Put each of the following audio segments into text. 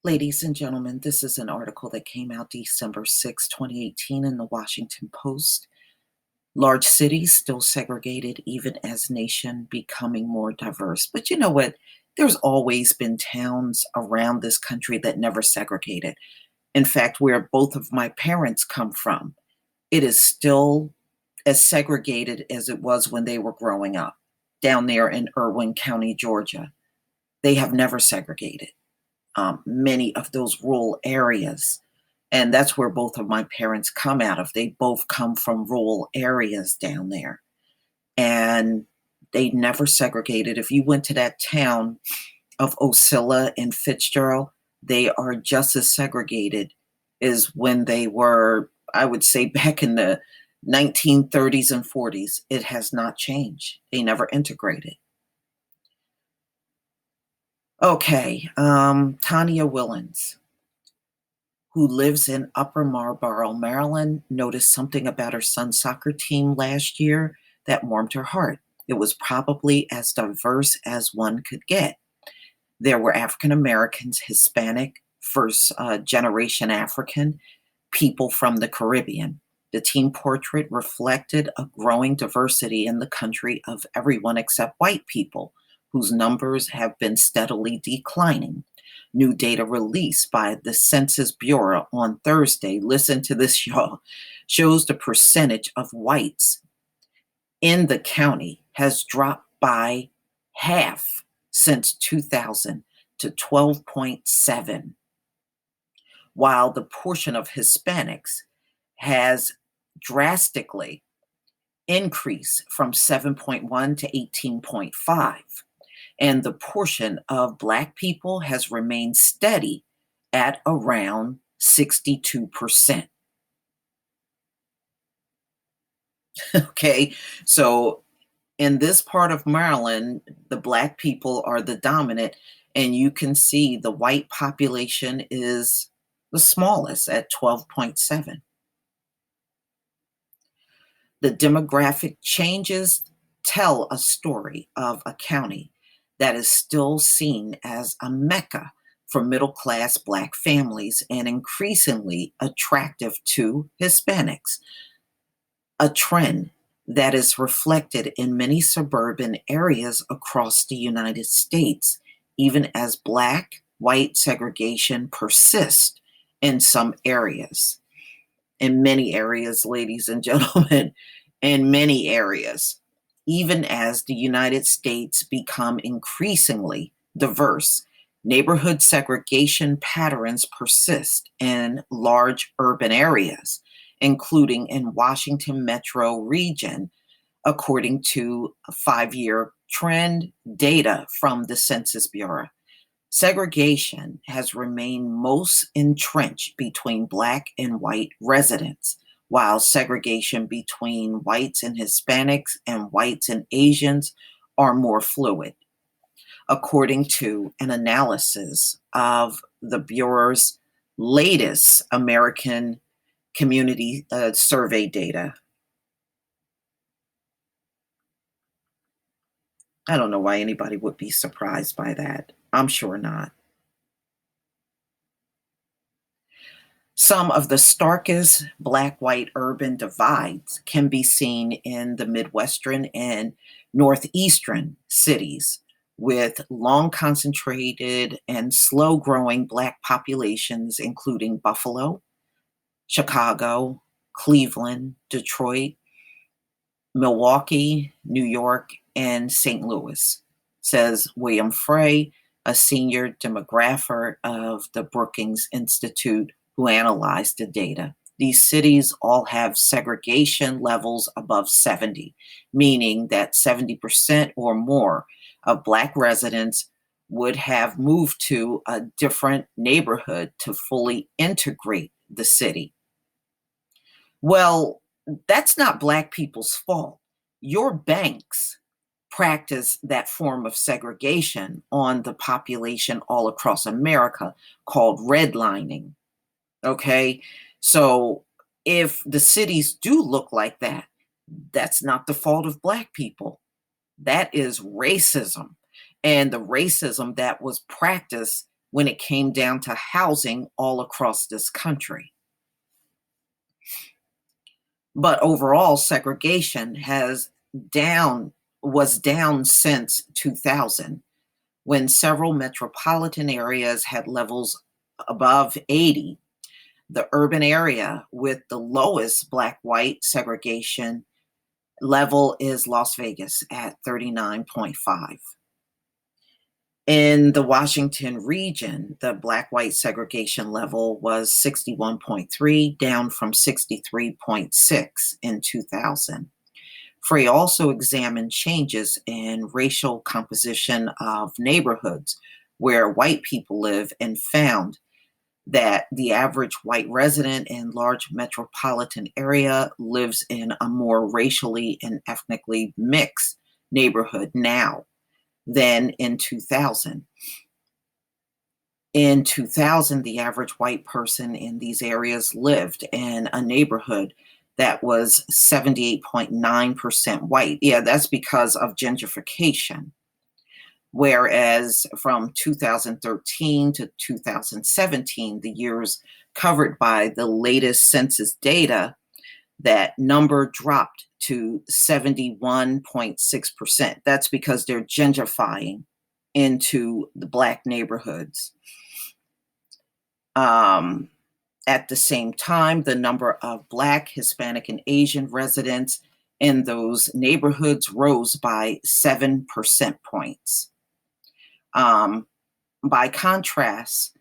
Ladies and gentlemen, this is an article that came out December 6, 2018 in the Washington Post. Large cities still segregated even as nation becoming more diverse. But you know what? There's always been towns around this country that never segregated. In fact, where both of my parents come from, it is still as segregated as it was when they were growing up down there in Irwin County, Georgia. They have never segregated many of those rural areas. And that's where both of my parents come out of. They both come from rural areas down there. And they never segregated. If you went to that town of Osceola and Fitzgerald, they are just as segregated as when they were, I would say, back in the 1930s and 40s. It has not changed. They never integrated. Okay, Tanya Willens, who lives in Upper Marlboro, Maryland, noticed something about her son's soccer team last year that warmed her heart. It was probably as diverse as one could get. There were African Americans, Hispanic, first generation African, people from the Caribbean. The team portrait reflected a growing diversity in the country of everyone except white people, whose numbers have been steadily declining. New data released by the Census Bureau on Thursday, listen to this, y'all, shows the percentage of whites in the county has dropped by half since 2000 to 12.7, while the portion of Hispanics has drastically increased from 7.1 to 18.5. And the portion of Black people has remained steady at around 62%. Okay, so in this part of Maryland, the Black people are the dominant, and you can see the white population is the smallest at 12.7. The demographic changes tell a story of a county that is still seen as a mecca for middle-class Black families and increasingly attractive to Hispanics, a trend that is reflected in many suburban areas across the United States, even as Black-white segregation persists in some areas. In many areas, ladies and gentlemen, in many areas, even as the United States become increasingly diverse, neighborhood segregation patterns persist in large urban areas, including in Washington metro region, according to 5-year trend data from the Census Bureau. Segregation has remained most entrenched between Black and white residents, while segregation between whites and Hispanics and whites and Asians are more fluid, according to an analysis of the Bureau's latest American Community Survey data. I don't know why anybody would be surprised by that. I'm sure not. Some of the starkest Black-white urban divides can be seen in the Midwestern and Northeastern cities, with long concentrated and slow-growing Black populations, including Buffalo, Chicago, Cleveland, Detroit, Milwaukee, New York, and St. Louis, says William Frey, a senior demographer of the Brookings Institute, who analyzed the data. These cities all have segregation levels above 70, meaning that 70% or more of Black residents would have moved to a different neighborhood to fully integrate the city. Well, that's not Black people's fault. Your banks practice that form of segregation on the population all across America called redlining. Okay, so if the cities do look like that, that's not the fault of Black people. That is racism. And the racism that was practiced when it came down to housing all across this country. But overall, segregation down was down since 2000, when several metropolitan areas had levels above 80. The urban area with the lowest black-white segregation level is Las Vegas at 39.5. In the Washington region, the black-white segregation level was 61.3, down from 63.6 in 2000. Frey also examined changes in racial composition of neighborhoods where white people live and found that the average white resident in large metropolitan area lives in a more racially and ethnically mixed neighborhood now than in 2000. In 2000, the average white person in these areas lived in a neighborhood that was 78.9% white. Yeah, that's because of gentrification. Whereas from 2013 to 2017, the years covered by the latest census data, that number dropped to 71.6%. That's because they're gentrifying into the Black neighborhoods. At the same time, the number of Black, Hispanic, and Asian residents in those neighborhoods rose by 7 percent points. By contrast,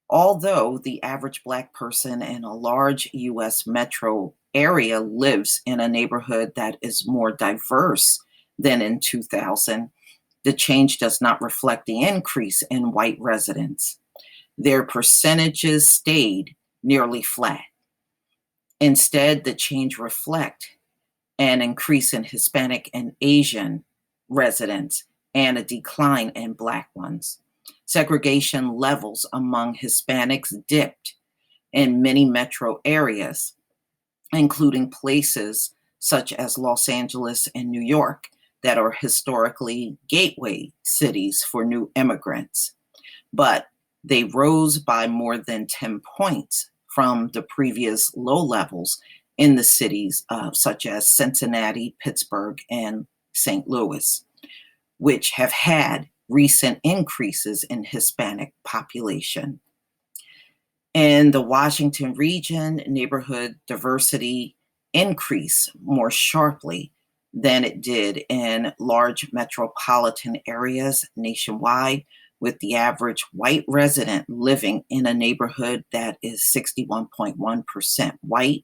although the average Black person in a large U.S. metro area lives in a neighborhood that is more diverse than in 2000, the change does not reflect the increase in white residents. Their percentages stayed nearly flat. Instead, the change reflects an increase in Hispanic and Asian residents and a decline in Black ones. Segregation levels among Hispanics dipped in many metro areas, including places such as Los Angeles and New York that are historically gateway cities for new immigrants. But they rose by more than 10 points from the previous low levels in the cities such as Cincinnati, Pittsburgh, and St. Louis, which have had recent increases in Hispanic population. In the Washington region, neighborhood diversity increased more sharply than it did in large metropolitan areas nationwide, with the average white resident living in a neighborhood that is 61.1% white,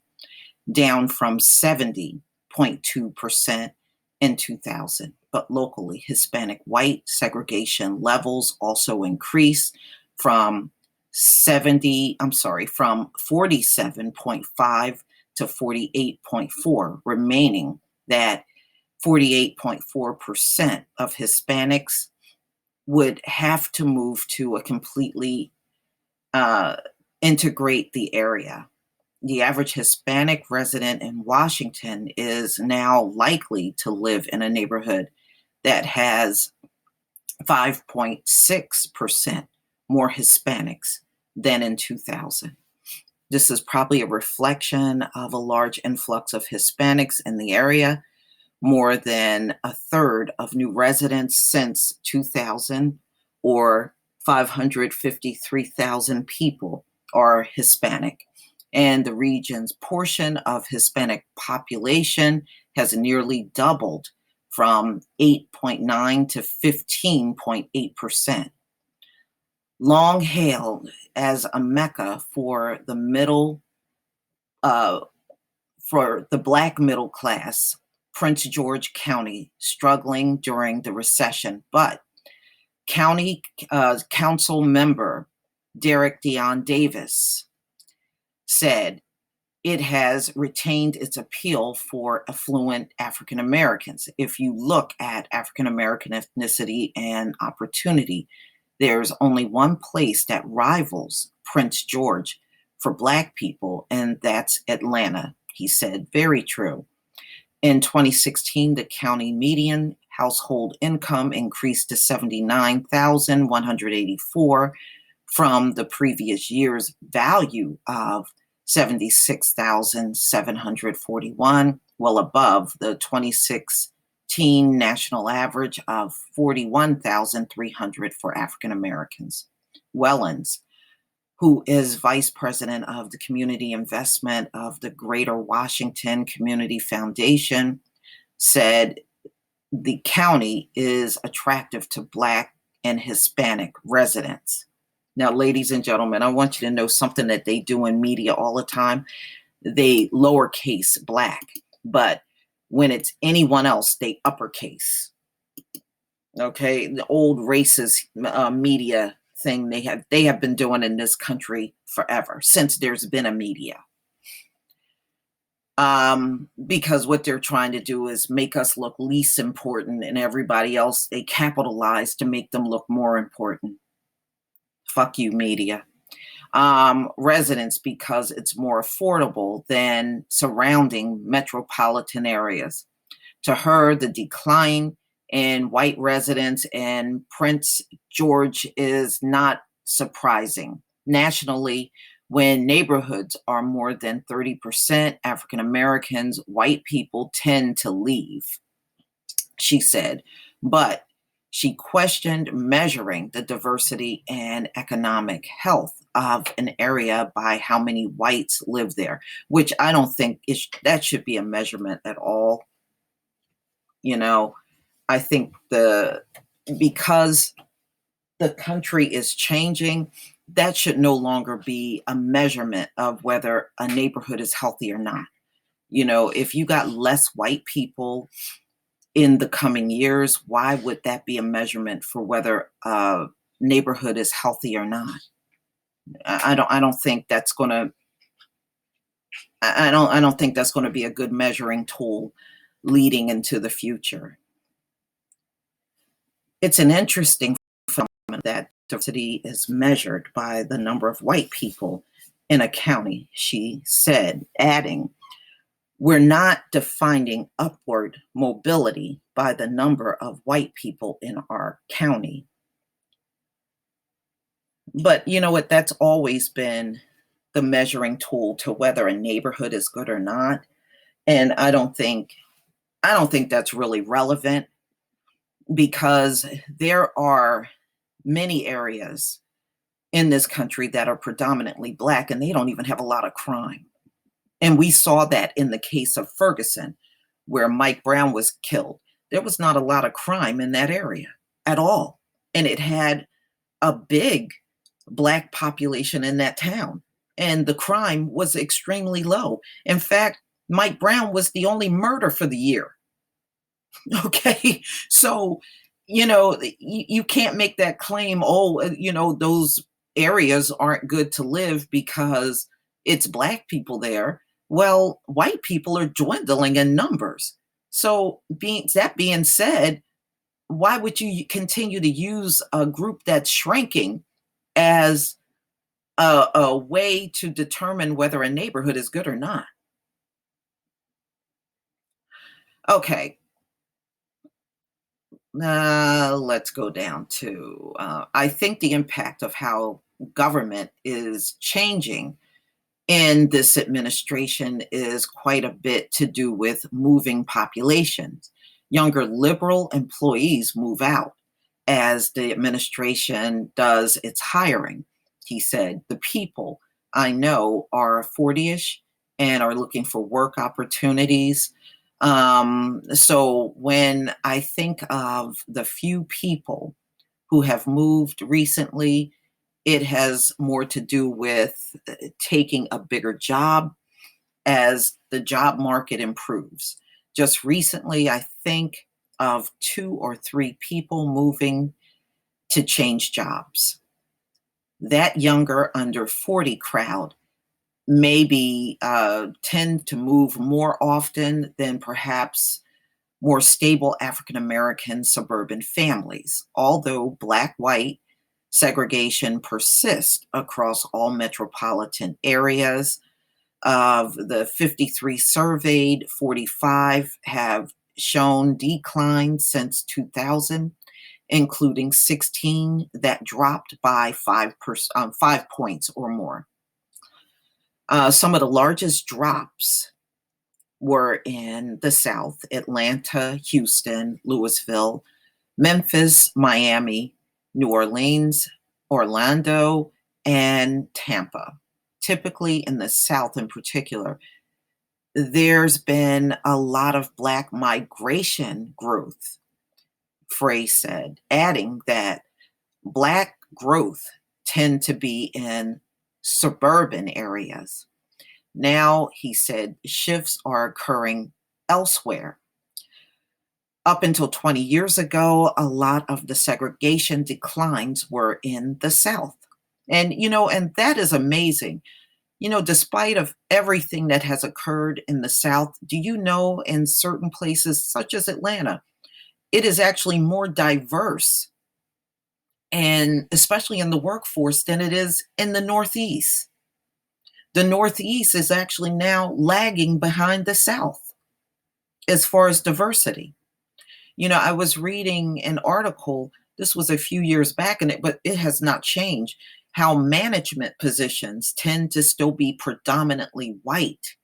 down from 70.2% in 2000. But locally, Hispanic white segregation levels also increased from 47.5 to 48.4, remaining that 48.4% of Hispanics would have to move to a completely integrate the area. The average Hispanic resident in Washington is now likely to live in a neighborhood that has 5.6% more Hispanics than in 2000. This is probably a reflection of a large influx of Hispanics in the area. More than a third of new residents since 2000, or 553,000 people, are Hispanic. And the region's portion of Hispanic population has nearly doubled from 8.9 to 15.8%. Long hailed as a mecca for the Black middle class, Prince George County struggling during the recession, but County Council member Derek Dion Davis said it has retained its appeal for affluent African Americans. If you look at African American ethnicity and opportunity, there's only one place that rivals Prince George for Black people, and that's Atlanta, he said. Very true. In 2016, the county median household income increased to $79,184, from the previous year's value of 76,741, well above the 2016 national average of 41,300 for African Americans. Wellens, who is vice president of the community investment of the Greater Washington Community Foundation, said the county is attractive to Black and Hispanic residents. Now, ladies and gentlemen, I want you to know something that they do in media all the time. They lowercase Black, but when it's anyone else, they uppercase. Okay, the old racist media thing they have been doing in this country forever, since there's been a media. Because what they're trying to do is make us look least important, and everybody else, they capitalize to make them look more important. Fuck you, media. Residents, because it's more affordable than surrounding metropolitan areas. To her, the decline in white residents in Prince George is not surprising. Nationally, when neighborhoods are more than 30% African Americans, white people tend to leave, she said. But she questioned measuring the diversity and economic health of an area by how many whites live there, which I don't think that should be a measurement at all. You know, I think because the country is changing, that should no longer be a measurement of whether a neighborhood is healthy or not. If you got less white people in the coming years, why would that be a measurement for whether a neighborhood is healthy or not? I don't think that's going to I don't think that's going to be a good measuring tool leading into the future. It's an interesting phenomenon that diversity is measured by the number of white people in a county, she said, adding, "We're not defining upward mobility by the number of white people in our county." But you know what? That's always been the measuring tool to whether a neighborhood is good or not. And I don't think that's really relevant, because there are many areas in this country that are predominantly Black, and they don't even have a lot of crime. And we saw that in the case of Ferguson, where Mike Brown was killed. There was not a lot of crime in that area at all. And it had a big Black population in that town. And the crime was extremely low. In fact, Mike Brown was the only murder for the year. Okay. So, you can't make that claim, those areas aren't good to live because it's Black people there. Well, white people are dwindling in numbers. So, that being said, why would you continue to use a group that's shrinking as a way to determine whether a neighborhood is good or not? Okay. Let's go down to I think the impact of how government is changing in this administration is quite a bit to do with moving populations. Younger liberal employees move out as the administration does its hiring. He said, "The people I know are 40-ish and are looking for work opportunities." So when I think of the few people who have moved recently, it has more to do with taking a bigger job as the job market improves. Just recently, I think of 2 or 3 people moving to change jobs. That younger under 40 crowd maybe tend to move more often than perhaps more stable African American suburban families, although Black-white segregation persists across all metropolitan areas. Of the 53 surveyed, 45 have shown decline since 2000, including 16 that dropped by 5 points or more. Some of the largest drops were in the South: Atlanta, Houston, Louisville, Memphis, Miami, New Orleans, Orlando, and Tampa. Typically in the South in particular, there's been a lot of Black migration growth, Frey said, adding that Black growth tend to be in suburban areas. Now, he said, shifts are occurring elsewhere. Up until 20 years ago, a lot of the segregation declines were in the South. And that is amazing. Despite of everything that has occurred in the South, do you know in certain places such as Atlanta, it is actually more diverse, and especially in the workforce, than it is in the Northeast. The Northeast is actually now lagging behind the South as far as diversity. I was reading an article, this was a few years back, but it has not changed, how management positions tend to still be predominantly white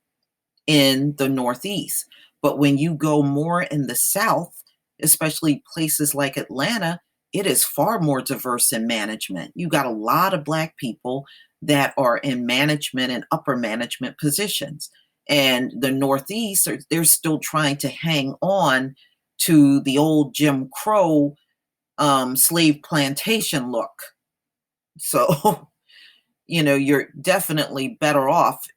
in the Northeast. But when you go more in the South, especially places like Atlanta, it is far more diverse in management. You got a lot of Black people that are in management and upper management positions. And the Northeast, they're still trying to hang on to the old Jim Crow slave plantation look. So, you're definitely better off,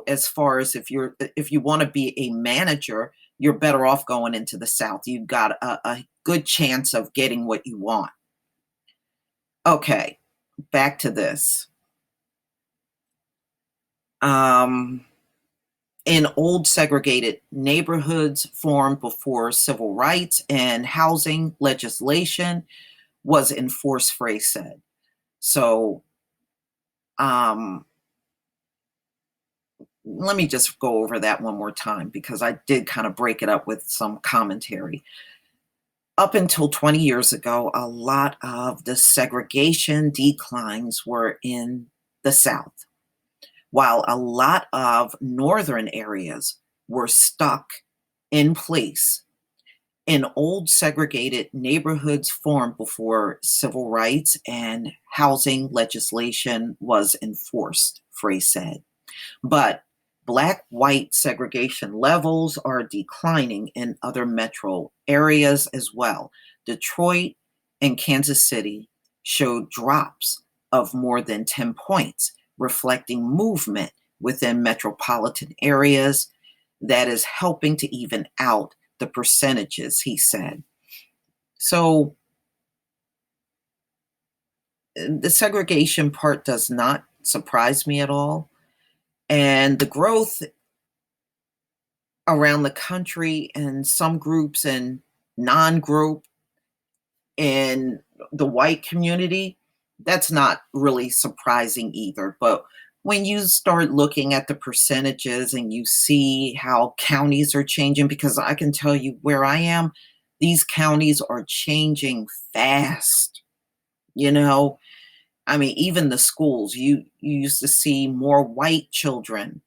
as far as if you want to be a manager, you're better off going into the South. You've got a good chance of getting what you want. Okay, back to this. In old segregated neighborhoods formed before civil rights and housing legislation was enforced, Frey said. So, let me just go over that one more time, because I did kind of break it up with some commentary. Up until 20 years ago, a lot of the segregation declines were in the South, while a lot of northern areas were stuck in place in old segregated neighborhoods formed before civil rights and housing legislation was enforced, Frey said. But Black-white segregation levels are declining in other metro areas as well. Detroit and Kansas City showed drops of more than 10 points, reflecting movement within metropolitan areas that is helping to even out the percentages, he said. So the segregation part does not surprise me at all. And the growth around the country and some groups and non-group in the white community, that's not really surprising either. But when you start looking at the percentages and you see how counties are changing, because I can tell you where I am, these counties are changing fast. I mean, even the schools, you used to see more white children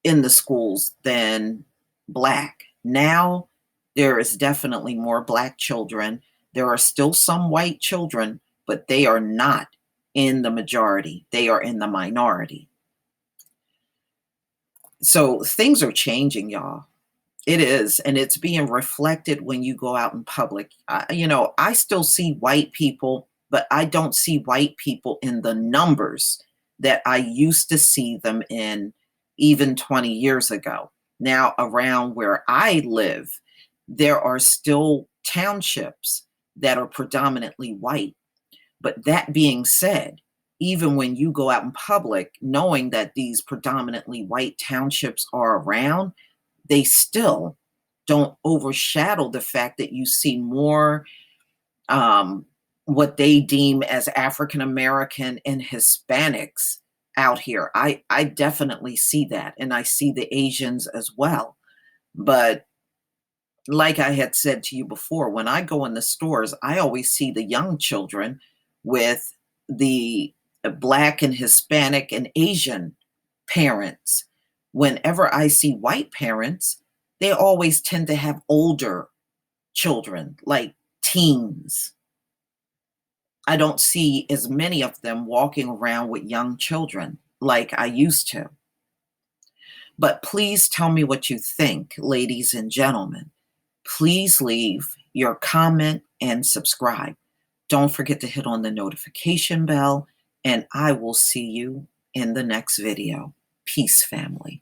in the schools than Black. Now, there is definitely more Black children. There are still some white children, but they are not in the majority. They are in the minority. So things are changing, y'all. It is, and it's being reflected when you go out in public. I still see white people, but I don't see white people in the numbers that I used to see them in even 20 years ago. Now, around where I live, there are still townships that are predominantly white. But that being said, even when you go out in public, knowing that these predominantly white townships are around, they still don't overshadow the fact that you see more what they deem as African American and Hispanics out here. I definitely see that, and I see the Asians as well. But Like I had said to you before, when I go in the stores, I always see the young children with the Black and Hispanic and Asian parents. Whenever I see white parents, they always tend to have older children, like teens. I don't see as many of them walking around with young children like I used to. But please tell me what you think, ladies and gentlemen. Please leave your comment and subscribe. Don't forget to hit on the notification bell, and I will see you in the next video. Peace, family.